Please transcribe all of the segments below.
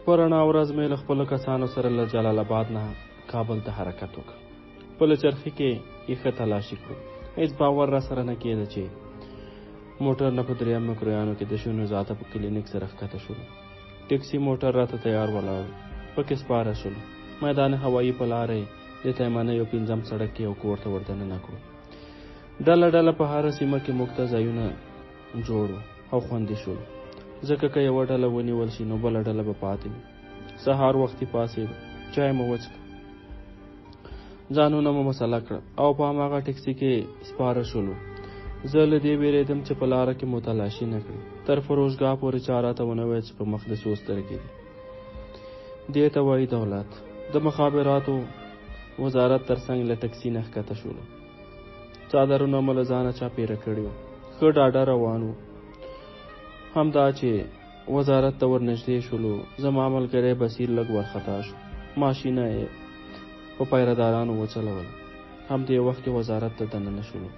په رڼا ورځ مې له خپلو کسانو سره له جلال آباد نه کابل ته حرکت وکړ. په چرخي کې یې ښه تلاشي کړو. هېڅ باور را سره نه کېده چې موټر نه په 3 مکرویانو کې د شونو ذاته په کلینیک سره ښکته شولو. ټیکسي موټر راته تیار ولاړ، پکې سپاره شولو. میدان هوایي په لارې د تیمنیو 5 سړک کې یو کور ته وردننه کړو. ډله ډله په هره سیمه کې موږ ته ځایونه جوړو او خوندي شولو، ځکه که یوه ډله ونیول شي نو بله ډله به پاتې وي. سهار وختي پاڅېدو، چای مو وڅښه، ځانونه مو مسله کړه او په هماغه ټیکسي کې سپاره شولو. زه له دې وېرېدم چې په لاره کې مو تلاشي نه کړي. تر فروشګاه پورې چا راته ونه ویل چې په مخ د څو سترګې دي. دې ته وایي دولت. د مخابراتو وزارت تر څنګ له ټکسي نه ښکته شولو. څادرونه مو له ځانه چاپېره کړي وو، ښه ډاډه روان وو. همدا چې وزارت ته ورنږدې شولو، زما ملګری بصیر لږ ورخطا شو. ماشینه یې په پیرهدارانو وچلوله. همدې وخت کې وزارت ته دننه شولو.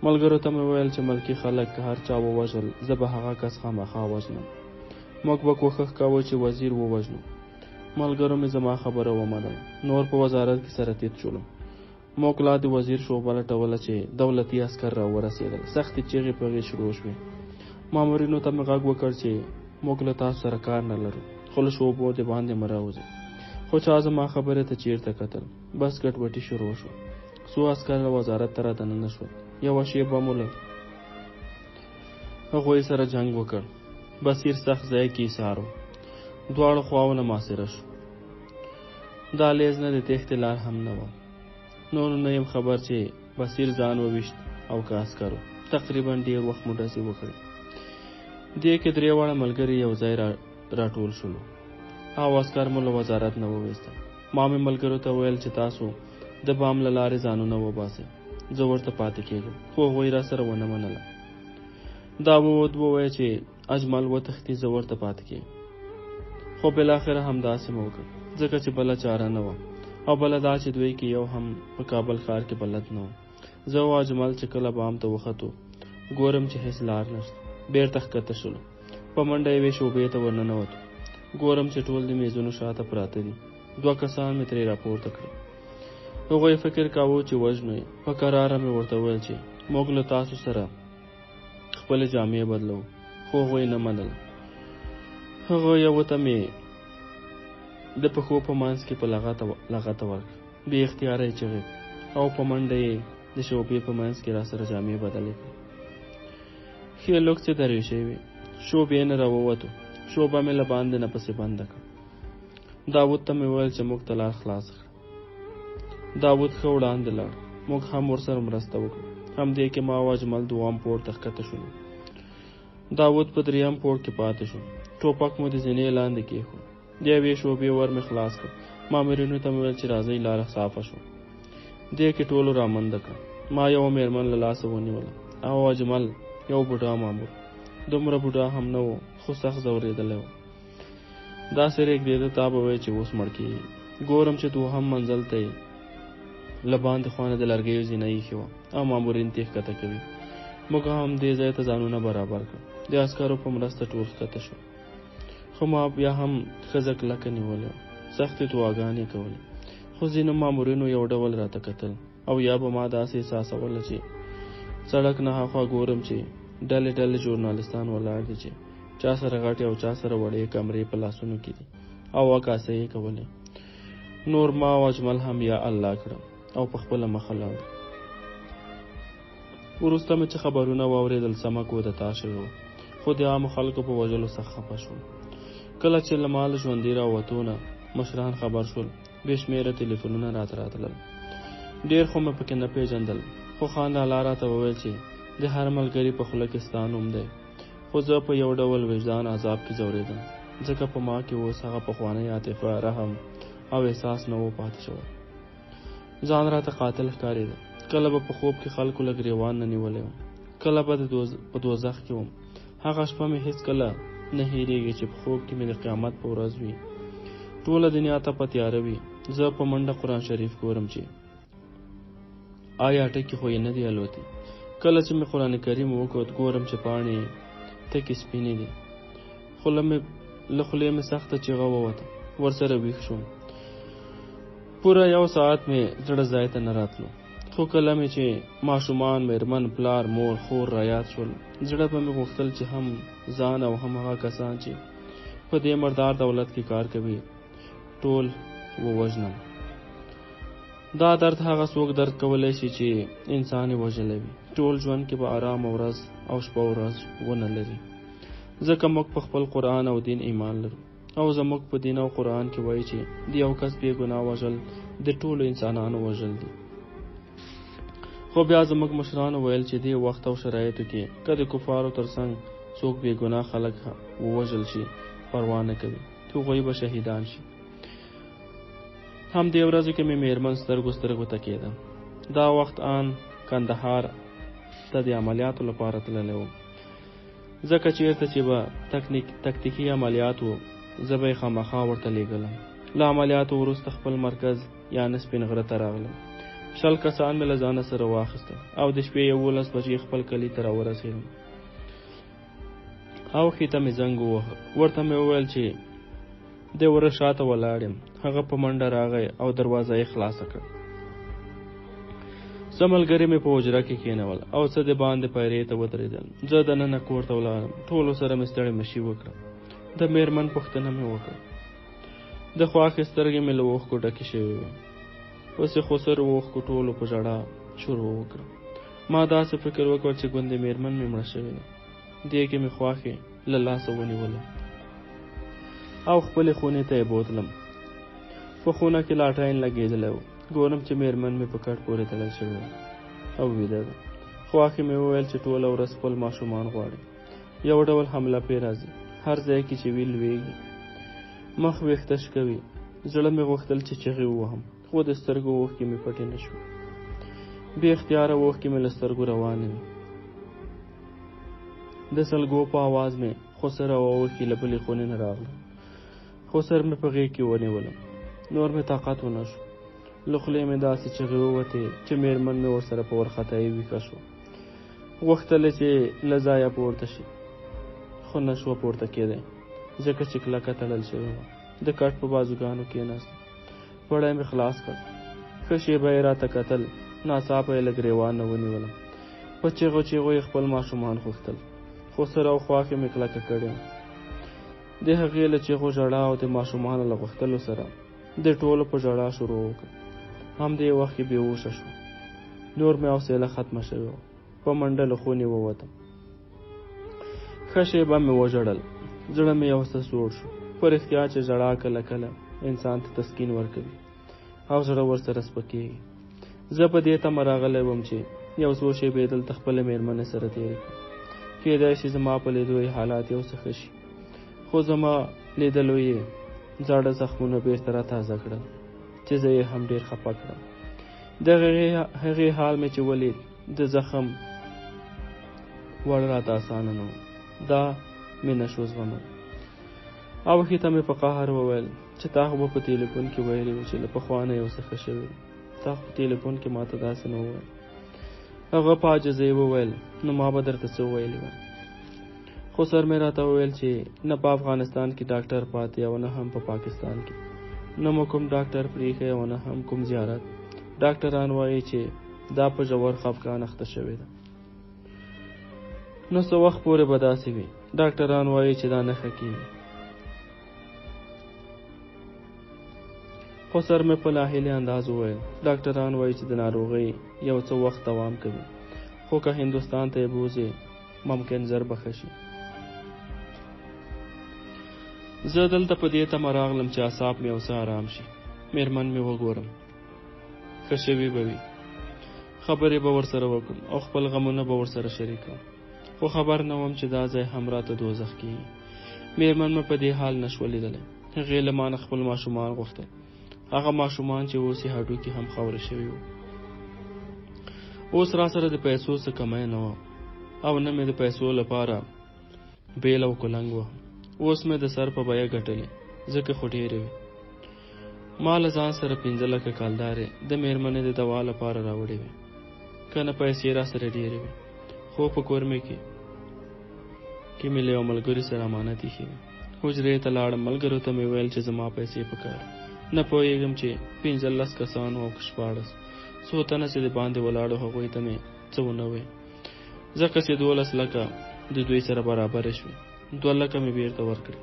ملګرو ته مې ویل چې ملکي خلک که هر چا ووژل، زه به هغه کس خامخا وژنم. موږ به کوښښ کوو چې وزیر ووژنو. ملګرو مې زما خبره ومنله. نور په وزارت کې سره تیت شولو. موږ لا د وزیر شعبه لټوله چې دولتي عسکر را ورسېدل. سختې چیغې پغې شروع شوې. مامورینو ته مې غږ وکړ چې موږ له تاسو سره کار نه لرو، خو له شعبو د باندې مه راوځئ. خو چا زما خبرې ته چیرته کتل. بس ګډوډي شروع شو. څو عسکر وزارت ته رادننه شول. یوه شېبه مو له هغوی سره جنګ وکړ. بصیر سخت ځای کې ایسار و. دواړو خواونه محاصره شو. دا لیز نه د تېښتې لار هم نه وه. نور نه یم خبر چې بصیر ځان وویشت او که عسکرو. تقریبا ډېر وخت مو ډزې وکړې. دې کې 3 واړه ملګري یو ځای راټول شولو او عسکر مو له وزارت نه وویستل. ما مې ملګرو ته ویل چې تاسو د بام له لارې ځانونه وباسئ، زه ورته پاتې کېږم، خو هغوی را سره ونه منله. دا ووایه چې اجمل وتښتي، زه ورته پاتې کېږم. خو بالاخره همداسې مو وکړ، ځکه چې بله چاره نه وه. او بله دا چې دوی کې یو هم په کابل ښار کې بلد نه و. زه او اجمل چې کله بام ته وختو، ګورم چې هېڅ لار نشته. بېرته ښکته شولو. په منډه یوې شعبې ته ورننوتو. ګورم چې ټول د میزونو شاته پراته دي. 2 کسان مې ترې راپورته کړل. هغوی فکر کاوه چې وژنو یې. په کراره مې ورته ویل چې موږ له تاسو سره خپلې جامې بدلو، خو هغوی نه منله. هغه یوه ته مې د پښو په منځ کې په لغته ورکړه. بې اختیاره یې چغې او په منډه یې د شعبې په منځ کې را سره جامې بدلې کړې. ښې لوکسې درویشې وې. شعبې نه راووتو. شعبه مې له باندې نه پسې بنده کړه. داود ته مې ویل چې موږ ته لار خلاص کړه. داود ښه وړاندې لاړ. موږ هم ورسره مرسته وکړه. همدې کې ما او اجمل 2م پوړ ته ښکته شولو. داود په 3م پوړ کې پاتې شو. ټوپک مو د زینې لاندې کېښود. د یوې شعبې ور مې خلاص کړ. مامورینو ته مې ویل چې راځئ، لاره صافه شوه. دې کې ټولو رامنډه کړه. ما یوه مېرمن له لاسه ونیوله او اجمل یو بوډا مامور. دومره بوډا هم نه و، خو سخت ځورېدلی و. داسې رېږدېده تا به وایي چې اوس مړ کېږي. ګورم چې 2م منزل ته یې له باندې خواته د لرګیو زینه ایښې وه او مامورین ترې ښکته کوي. موږ هم دې ځای ته ځانونه برابر کړل. د عسکرو په مرسته ټول ښکته شو. خو ما بیا هم ښځه کلکه نیولې وه. سختې دعاګانې کولې. خو ځینو مامورینو یو ډول راته کتل او یا به ما داسې احساسوله چې سړک نه هاخوا ګورم چې ډلې ډلې ژورنالستان ولاړ دي چې چا سره غټې او چا سره وړې کمرې په لاسونو کې دي او عکاسۍ یې کولې. نور ما او اجمل هم یا الله کړم او په خپله مخه لاړو. وروسته مې چې خبرونه واورېدل، سمه کودتا شوې وه، خو د عامو خلکو په وژلو سخت خفه شوم. کله چې له ما له ژوندي راوتو نه مشران خبر شول، بې شمېره تلیفونونه راته راتلل. ډېر خو مې پکې نه پېژندل، خو خان لالا راته وویل چې د هر ملګري په خوله کې ستا نوم دی. خو زه په یو ډول وجدان عذاب کې ځورېدم، ځکه په ما کې اوس هغه پخوانی عاطفه، رحم او احساس نه و پاتې شوی. ځان راته قاتل ښکارېده. کله به په خوب کې خلکو له ګریوان نه نیولی وم، کله به په دوزخ کې وم. هغه شپه مې هېڅ کله نه هېرېږي چې په خوب کې مې د قیامت په ورځ وي. ټوله دنیا ته په تیاره وي. زه په منډه قرآن شریف ګورم چې آیا ټکي خو یې نه دی الوتي. کله چې مې قرآن کریم وکوت، ګورم چې پاڼې تکې سپینې دي. خوله مې له خولې مې سخته چیغه ووته. ورسره ویښ شوم. پوره 1 ساعت مې زړه ځای ته نه راتلو. خو کله مې چې ماشومان، میرمن، پلار، مور، خور رایاد شول، زړه به مې غوښتل چې هم ځان او هم هغه کسان چې په دې مردار دولت کې کار کوي ټول ووژنم. دا درد هغه څوک درد کولی شي چې انسان یې وژلی وي. ټول ژوند کې به آرام ورځ او شپه ورځ ونه لري. ځکه موږ په خپل قرآن او دین ایمان لرو، او زموږ په دین او قرآن کې وایي چې د یو کس بې ګناه وژل د ټولو انسانانو وژل دي. خو بیا زموږ مشرانو ویل چې دې وخت او شرایطو کې که د کفارو ترڅنګ څوک بې ګناه خلک ووژل شي پروا نه کوي، هغوی به شهیدان شي. هم دې ورځو کې مې میرمن سترګو ته کېده. دا وخت آن کندهار ته د عملیاتو لپاره تللی وم. ځکه چېرته چې به تکتیکي عملیات و زه به یې خامخا ورته لېږلم. له عملیاتو وروسته خپل مرکز یعنې سپین غره ته راغلم. 20 کسان مې له ځانه سره واخیستل او د شپې 11 بجې خپل کلي ته راورسېدم. او ښې مې زنګ ووهه. ورته مې وویل چې د وره شاته ولاړ یم. هغه په منډه راغی او دروازه یې خلاصه کړه. څه ملګري مې په حجره کې کېنول او څه د باندې پیرې ته ودرېدل. زه دننه کور ته ولاړم. ټولو سره مې ستړې مشي وکړه. د میرمن پوښتنه مې وکړه. د خواښې سترګې مې له اوښکو ډکې شوې وې. اوس یې خسر اوښکو ټولو په ژړا شروع وکړه. ما داسې فکر وکړ چې ګوندې میرمن مې مړه شوې ده. دې کې مې خواښې له لاسه ونیولم او خپلې خونې ته یې بوتلم. په خونه کې لاټاین لګېدلی و. ګورم چې میرمن مې په کټ پورې تړل شوې او ویده ده. خواښې مې وویل چې ټوله ورځ خپل ماشومان غواړي. یو ډول حمله پې راځي. هر ځای کې چې وي لوېږي، مخ ویښته شکوي. زړه مې غوښتل چې چغې ووهم، خو د سترګو اوښکې مې پټې نه شوې. بې اختیاره اوښکې مې له سترګو روانې وې. د سلګو په آواز مې خسر او اوښکې له بلې خونې نه راغله. خسر مې په غېږ کې ونیولم. نور مې طاقت ونه شو. له خولې مې داسې چغې ووتې چې میرمن مې ورسره په وارخطایي ویښه شوه. غوښتل چې له ځایه پورته شي، خو نه شوه پورته کېدی، ځکه چې کلکه تړل شوې وه. د کټ په بازوګانو کېناست. پړی مې خلاص کړ. ښه شېبه یې راته کتل. ناڅاپه یې له ګریوان نه ونیولم. په چیغو چیغو یې خپل ماشومان غوښتل. خسر او خواښې مې کلکه کړې. د هغې له چیغو ژړا او د ماشومانو له غوښتلو سره د ټولو په ژړا شروع وکړه. هم دې وخت کې بېهوشه شو. نور مې حوصله ختمه شوې وه. په منډه له خونې ووتم. ښه شېبه مې وژړل. زړه مې یو څه سوړ شو. په رښتیا چې ژړا کله کله انسان ته تسکین ورکوي او زړه ورسره سپکېږي. زه په دې تمه راغلی وم چې یو څو شېبې دلته خپله میرمنې سره تېرې کړم. کېدای شي زما په لیدو یې حالات یو څه ښه شي، خو زما لیدلو یې زاړه زخمونه بېرته راتازه کړل چې زه یې هم ډېر خفه کړم. د هغې حال مې چې ولید د زخم وړ راته اسانه نه و. دا مې نه شو زغمل. او ښې ته مې په قهر وویل چې تا خو به په تیلیفون کې ویلي وو چې له پخوا نه یو څه ښه شوي. تا خو په تیلیفون کې ما ته داسې نه وویل. هغه په عاجزۍ وویل نو ما به درته څه ویلي وای. خو سر مې راته وویل چې نه په افغانستان کې ډاکټر پاتې او نه هم په پاکستان کې. نه مو کوم ډاکټر پرېښی او نه هم کوم زیارت. ډاکټران وایي چې دا په ژور خفګان اخته شوې ده. نو څه وخت پورې به داسې وي. ډاکټران وایي چې دا نه ښه کېږي. خو سر مې په ناهیلي انداز وویل ډاکټران وایي چې د ناروغۍ یو څه وخت دوام کوي، خو که هندوستان ته یې بوځې ممکن زر به ښه شي. زه دلته په دې تمه راغلم چې اعصاب مې یو څه آرام شي، میرمن مې وګورم، ښه شوي به وي، خبرې به ورسره وکړم او خپل غمونه به ورسره شریکم. خو خبر نه وم چې دا ځای هم راته دوزخ کېږي. میرمن مې په دې حال نه شوه لیدلی. هغې له ما نه خپل ماشومان غوښتل، هغه ماشومان چې اوس یې هډوکي هم خاوره شوي وو. اوس را سره د پیسو څه کمی نه وه او نه مې د پیسو لپاره بیل او کلنګ وه. اوس مې د سر په بیه ګټلې، ځکه خو ډېرې وې. ما له ځان سره 15 لکه کالدارې د میرمنې د دوا لپاره راوړې وې. که نه پیسې را سره ډېرې وې، خو په کورمې کې مې له یو ملګري سره امانت ایښې وې. حجرې ته لاړم. ملګرو ته مې ویل چې زما پیسې پکار. نه پوهېږم چې 15 کسان او 14 څو تنه چې د باندې ولاړو هغوی ته مې څه ونه ویل، ځکه چې 12 لکه د دوی سره برابر شوې. 2 لکه مې بیرته ورکړې.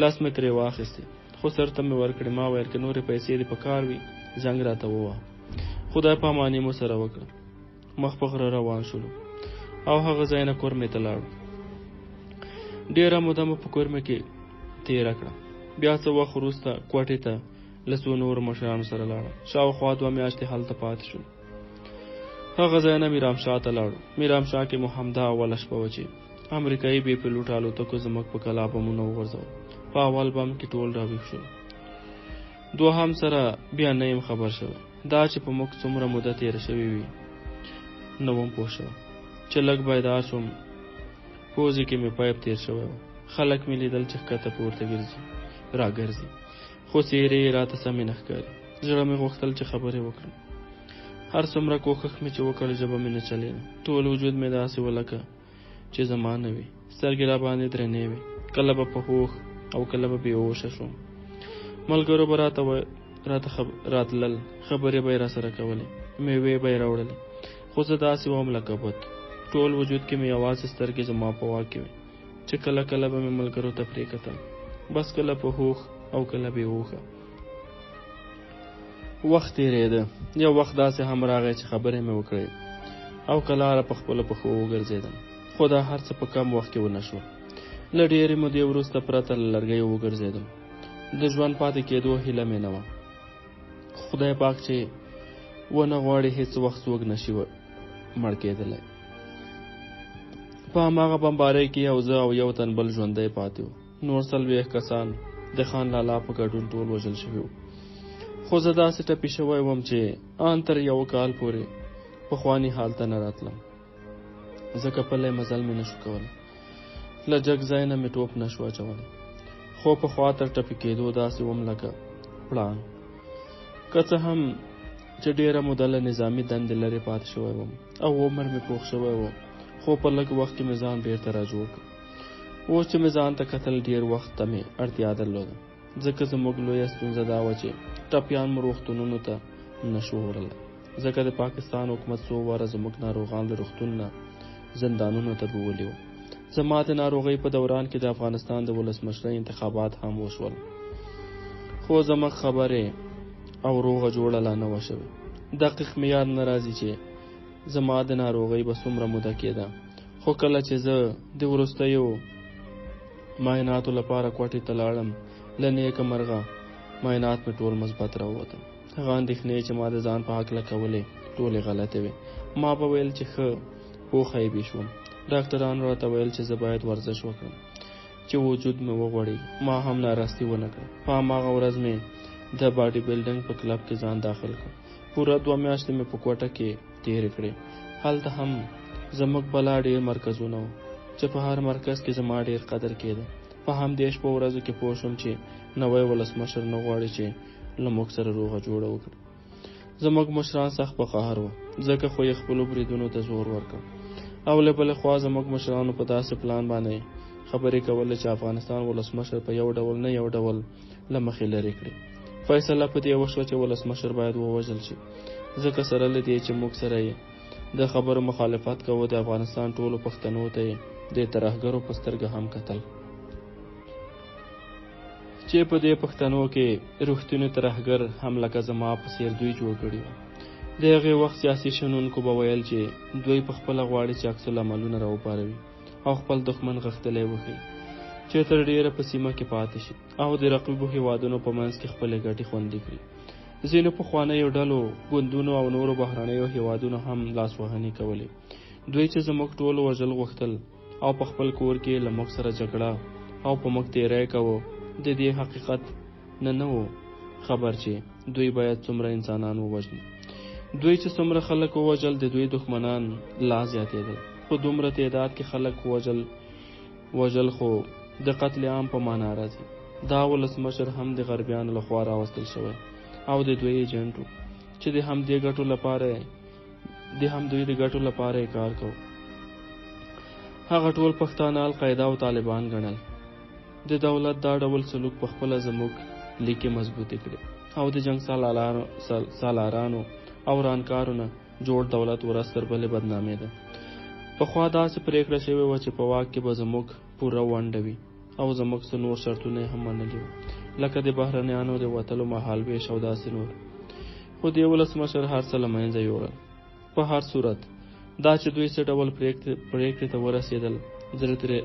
10 مې ترې واخیستې، خو سر ته مې ورکړې. ما ویل که نورې پیسې دې پکار وي زنګ راته ووهه. خدای پاماني مو سره وکړه. مخ په غره روان شولو او هغه ځای نه کورمې ته لاړو. ډېره موده مو په کورمې کې تېره کړه. بیا څه وخت وروسته کوټې ته له څو نورو مشرانو سره لاړم. شاوخوا 2 میاشتې هلته پاتې شوم. هغه ځای نه میرامشاه ته لاړو. میرامشاه کې مو همدا اوله شپه وه چې امریکایي بې پیلوټ الوتکو زموږ په کلا بمونه وغورځول. په اول بم کې ټول راویښ شول. دوهم سره بیا نه یم خبر شوی. دا چې په موږ څومره موده تېره شوې وي نه وم پوه شوی. چې لږ بیدار شوم پوزې کې مې پایپ تېر شوی و. خلک مې لیدل چې ښکته پورته راګرځي، خو څېرې یې راته سمې نه ښکاري. زړه مې غوښتل چې خبرې وکړم. هر څومره کوښښ مې چې وکړ ژبه مې نه چلېده. ټول وجود مې داسې و لکه چې زما نه وي. سترګې را باندې درنې وې. کله به په هوښ او کله به بې هوشه شوم. ملګرو به راته راتلل، خبرې به یې را سره کولې، میوې به یې راوړلې، خو زه داسې وم لکه بت. ټول وجود کې مې یوازې سترګې زما په واک کې وې چې کله کله به مې ملګرو ته پرې کتل، بس کله په هوښ او کله بې هوښه. وخت تېرېده. یو وخت داسې هم راغی چې خبرې مې وکړې او کلاره په خپلو پښو وګرځېدم، خو دا هر څه په کم وخت کې ونه شول. له ډېرې مودې وروسته پرته له لرګیو وګرځېدم. د ژوند پاتې کېدو هیله مې نه وه. خدای پاک چې ونه غواړي هېڅ وخت څوک نشي مړ کېدلی. په هماغه بمبارۍ کې یو زه او یو تن بل ژوندی پاتې و. نور 40 کسان د خان لالا په ګډون ټول وژل شوي وو. خو زه داسې ټپي شوی وم چې ان تر 1 کال پورې پخواني حال ته نه راتلم، ځکه پلی مزل مې نشو کولی. له جګ ځای نه مې ټوپ نشو اچولی، خو په خوا تر ټپي کېدو داسې وم لکه پړانګ. که څه هم چې ډېره موده له نظامي دندې لرې پاتې شوی وم او عمر مې پوخ شوی و، خو په لږ وخت کې مې ځان بېرته را جوړ کړ. اوس چې مې ځان ته کتل ډېر وخت ته مې اړتیا درلوده، ځکه زموږ لویه ستونزه دا وه چې ټپیان مو روغتونونو ته نشو وړلی، ځکه د پاکستان حکومت څو واره زموږ ناروغان له روغتون نه زندانونو ته بوولي وو. زما د ناروغۍ په دوران کې د افغانستان د ولسمشرۍ انتخابات هم وشول، خو زموږ خبرې او روغه جوړه لا نه وه شوې. دقیق مې یاد نه راځي چې زما د ناروغۍ به څومره موده کېده، خو کله چې زه د وروستیو معایناتو لپاره کوټې ته لاړم، له نیکه مرغه معاینات مې ټول مثبت راووتل. هغه اندېښنې چې ما د ځان په هکله کولې ټولې غلطې وې. ما به ویل چې ښه پوخه یې شوم. ډاکټرانو راته ویل چې زه باید ورزش وکړم چې وجود مې وغوړېږي. ما هم ناراستي ونه کړه. په هماغه ورځ مې د باډي بلډینګ په کلب کې ځان داخل کړ. پوره 2 میاشتې مې په کوټه کې تېرې کړې. هلته هم زموږ بلا ډېر مرکزونه وو چې په هر مرکز کې زما ډېر قدر کېده. په همدې شپو ورځو کې پوه شوم چې نوی ولسمشر نه غواړي چې له موږ سره روغه جوړه وکړي. زموږ مشران سخت په قهر وو، ځکه خو یې خپلو بریدونو ته زور ورکړ. او له بلې خوا زموږ مشرانو په داسې پلان باندې خبرې کولې چې افغانستان ولسمشر په یو ډول نه یو ډول له مخې لرې کړي. فیصله په دې وشوه چې ولسمشر باید ووژل شي، ځکه سره له دې چې موږ سره یې د خبرو مخالفت کوو، د افغانستان ټولو پښتنو ته یې د ترهګرو په سترګه هم کتل چې په دې پښتنو کې رښتینی ترهګر هم لکه زما په څېر دوی جوړ کړي وو. د هغې وخت سیاسي شنونکو به ویل چې دوی په خپله غواړي چې عکس العملونه راوپاروي او خپل دښمن غښتلی وښيي چې تر ډېره په سیمه کې پاتې شي او د رقیبو هیوادونو په منځ کې خپلې ګټې خوندي کړي. ځینو پخوانیو ډلو، ګوندونو او نورو بهرنیو هیوادونو هم لاسوهنې کولې. دوی چې زموږ ټول وژل غوښتل او په خپل کور کې له موږ سره جګړه او په موږ تېری کوو، د دې حقیقت نه وو خبر چې دوی باید څومره انسانان ووژني. دوی چې څومره خلک ووژل، د دوی دښمنان لا زیاتېدل. په دومره تعداد کې خلک وژل خو د قتل عام په معنا راځي. دا ولسمشر هم د غربیانو لخوا راوستل شوی او د دوی ایجنټ و چې د همدوی د ګټو لپاره یې کار کو. هغه ټول پښتانه القاعده او طالبان ګڼل. د دولت دا ډول سلوک په خپله زموږ لیکې مضبوطې کړي او د جنګ سالارانو او رانکارو نه جوړ دولت ورځ تر بلې بدنامې ده. پخوا داسې پرېکړه شوې وه چې په واک کې به زموږ پوره ونډه وي او زموږ څه نور شرطونه یې هم منلي وو، لکه د بهرنیانو د وتلو مهالویش او داسې نور. خو د ولسمشر هر څه له منځه یوړل. په هر صورت دا چې دوی څه ډول پرېکړې ته ورسېدل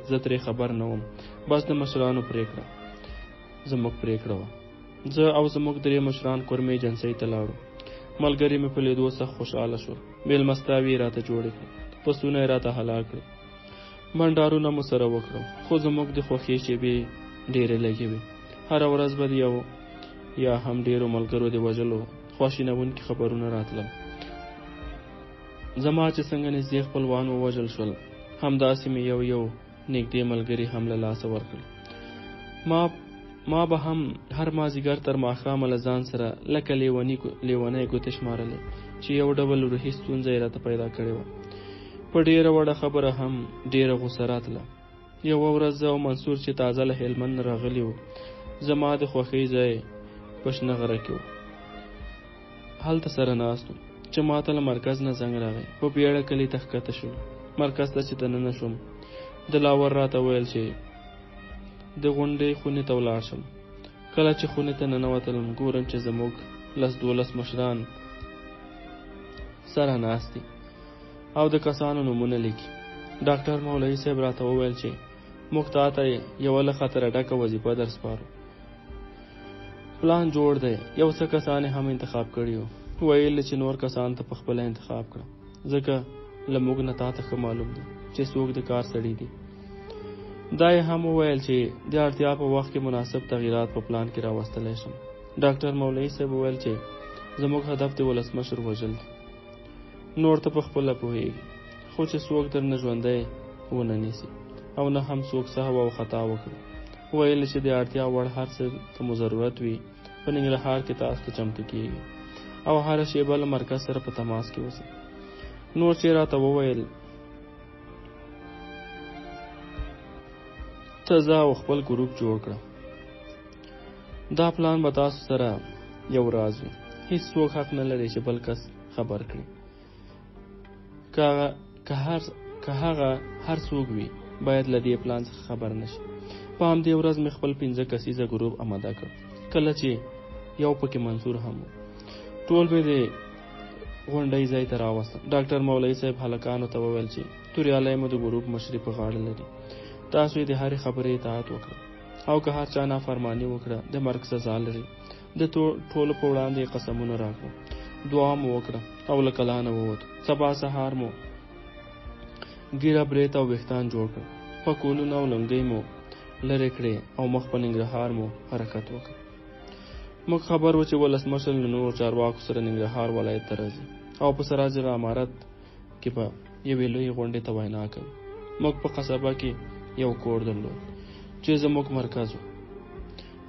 زه ترې خبر نه وم. بس د مشرانو پرېکړه زموږ پرېکړه وه. زه او زموږ 3 مشران کورمې جنسۍ ته لاړو. ملګري مې په لیدو سخت خوشحاله شول. میلمستاوې یې راته جوړې کړې، پسونه یې راته حلال کړل، منډارونه مو سره وکړل. خو زموږ د خوښۍ شېبې ډېرې لږې وې. هره ورځ به د یو یا هم ډېرو ملګرو د وژلو خواشینونکي خبرونه راتلل. زما چې څنګه نږدې خپلوان ووژل شول، همداسې مې یو نږدې ملګري هم له لاسه ورکړل. ما به هم هر مازدیګر تر ماښامه له ځان سره لکه لیونۍ ګوتې شمارلې چې یو ډول روحي ستونزه یې راته پیدا کړې وه. په ډېره وړه خبره هم ډېره غوسه راتله. یوه ورځ زه او منصور چې تازه له هلمند راغلي وو، زما د خوښۍ ځای په شنه غره کې وو. هلته سره ناست وو چې ماته له مرکز نه زنګ راغی. په بیړه کلي ته ښکته شولو. مرکز ته چې دننه شوم، دلاور راته ویل چې د غونډې خونې ته ولاړ شم. کله چې خونې ته ننوتلم، ګورم چې زموږ 10-12 مشران سره ناست دي او د کسانو نومونه لیکي. ډاکټر مولوي صاحب راته وویل چې موږ تاته یوه له خطره ډکه وظیفه در سپارو. پلان جوړ دی. یو څه کسان هم انتخاب کړي وو. ویل چې نور کسان ته په خپله انتخاب کړه، ځکه له موږ نه تاته ښه معلوم دی چې څوک د کار سړي دي. دا یې هم وویل چې د اړتیا په وخت کې مناسب تغییرات په پلان کې راوستلی شم. ډاکټر مولوي صاحب وویل چې زموږ هدف د ولسمشر وژل دی. نور ته په خپله پوهېږي، خو چې څوک در نه ژوندی ونه نیسي او نه هم څوک سهو او خطا وکړي. ویل چې د اړتیا وړ هر څه ته مو ضرورت وي په ننګرهار کې تاسو ته چمتو کېږي او هره شیبه له مرکز سره په تماس کې اوسئ. نور چې راته وویل ته ځه او خپل ګروپ جوړ کړه. دا پلان به تاسو سره یو راز وي. هیڅ څوک حق نه لري چې بل کس خبر کړي. که هغه هر څوک وي باید له دې پلان څخه خبر نشي. په همدې ورځ مې خپل 15 کسیزه ګروپ آماده کړ. کله چې یو پکې منصور هم و، ټول مې د غونډۍ ځای ته راوستم. ډاکټر مولوي صاحب هلکانو ته وویل چې توریالی مو د ګروپ مشري په غاړه لري. تاسو یې د هرې خبرې اطاعت وکړه او که هر چا نافرماني وکړه د مرګ سزا لري. د ټولو په وړاندې قسمونه راکړه، دعا مو وکړه او له کلا نه ووتو. سبا سهار مو ګیره برېت او ویښتان جوړ کړ، پکولونه او لنګۍ مو لرې کړې او مخ په ننګرهار مو حرکت وکړ. موږ خبر و چې ولسمشر له نورو چارواکو سره ننګرهار ولایت ته راځي او په سراج العمارت کې به یوې لویې غونډې ته وینا کوي. موږ په قصبه کې یو کور درلود چې زموږ مرکز و.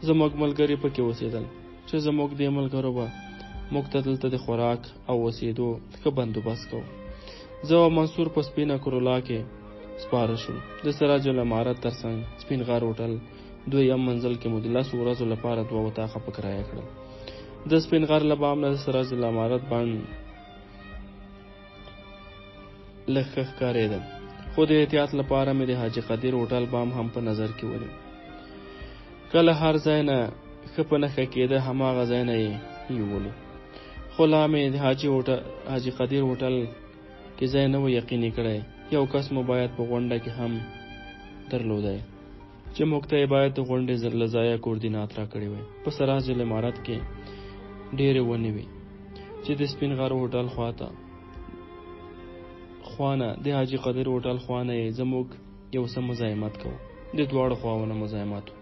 زموږ ملګري پکې اوسېدل چې زموږ دې ملګرو به موږ ته دلته د خوراک او اوسېدو ښه بندوبست کوو. زه او منصور په سپینه کرولا کې سپاره شول. د سراج العمارت ترڅنګ سپین غر هوټل 2یم منزل کې مو د 10 ورځو لپاره 2 اطاقه په کرایه کړل. د سپین غر له بام نه د سراج العمارت بڼ لږ ښه ښکارېده، خو د احتیاط لپاره مې د حاجي قدیر هوټل بام هم په نظر کې ونیو. کله هر ځای نه ښه په نښه کېده، هماغه ځای نه یې یولو. خو لا مې د حاجي قدیر هوټل کې ځای نه و یقیني کړی. یو کس مو باید په غونډه کې هم درلودی چې موږ ته یې باید د غونډې له ځایه کوردینات را کړی وای. په سراج العمارت کې ډېرې ونې وې چې د سپین غر هوټل خوانه د حاجي قدیر هوټل خوانه یې زموږ یو څه مزاحمت کوو. د دواړو خواونه مزاحمت و،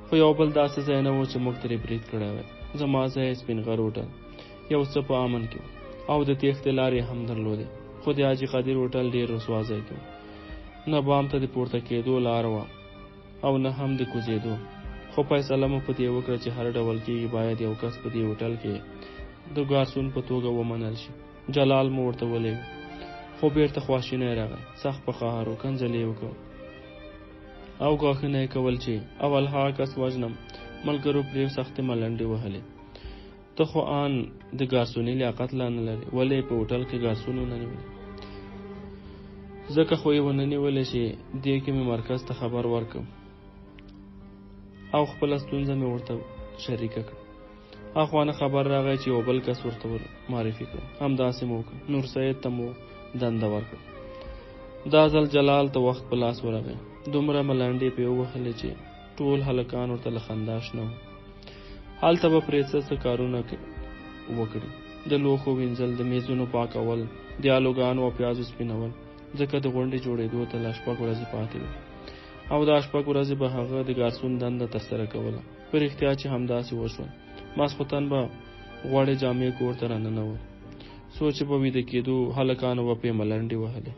خو یو بل داسې ځای نه و چې موږ ترې برید کړی وای. زما ځای سپین غر هوټل یو څه په امن کې و او د تېښتې لارې هم درلودې، خو د حاجي قدیر هوټل ډېر رسوا ځای کې و. نه بام ته د پورته کېدو لار وه او نه هم د کوزېدو. خو فیصله مو په دې وکړه چې هر ډول کېږي باید یو کس په دې هوټل کې د ګارسون په توګه ومنل شي. جلال مو ورته ولېږه، خو بېرته خواشینی راغی. سخت په قهر و، کنځلې وکړ او غاښونه یې کول چې اول هغه کس وژنم. ملګرو پرې سختې ملنډې وهلې. ته خو آن د ګارسوني لیاقت لا نه لرې، ولې په هوټل کې ګارسون ونه نیولې؟ ځکه خو یې ونه نیولې چې دې کې مې مرکز ته خبر ورکړم او خپله ستونزه مې ورته شریکه کړه. اخوانه خبر راغی چې یو بل کس ورته معرفي کړم. همداسې مو وکړه. نور سید ته مو دنده ورکړه. دا ځل جلال ته وخت په لاس ورغی. دومره ملنډې پې ووهلې چې ټول هلکان ورته له خندا شنه وو. هلته به پرې څه کارونه وکړي، د لوښو وینځل، د میزونو پاکول، د آلوګانو او پیازو سپینول، ځکه د غونډې جوړېدو ته لا 6 ورځې پاتې وې او دا 6 ورځې به هغه د ګارسون دنده ترسره کوله. په رښتیا چې همداسې وشول. ماسخوتن به غوړې جامې کور ته راننوت. څو چې په ویده کېدو هلکانو به پې ملنډې وهلې.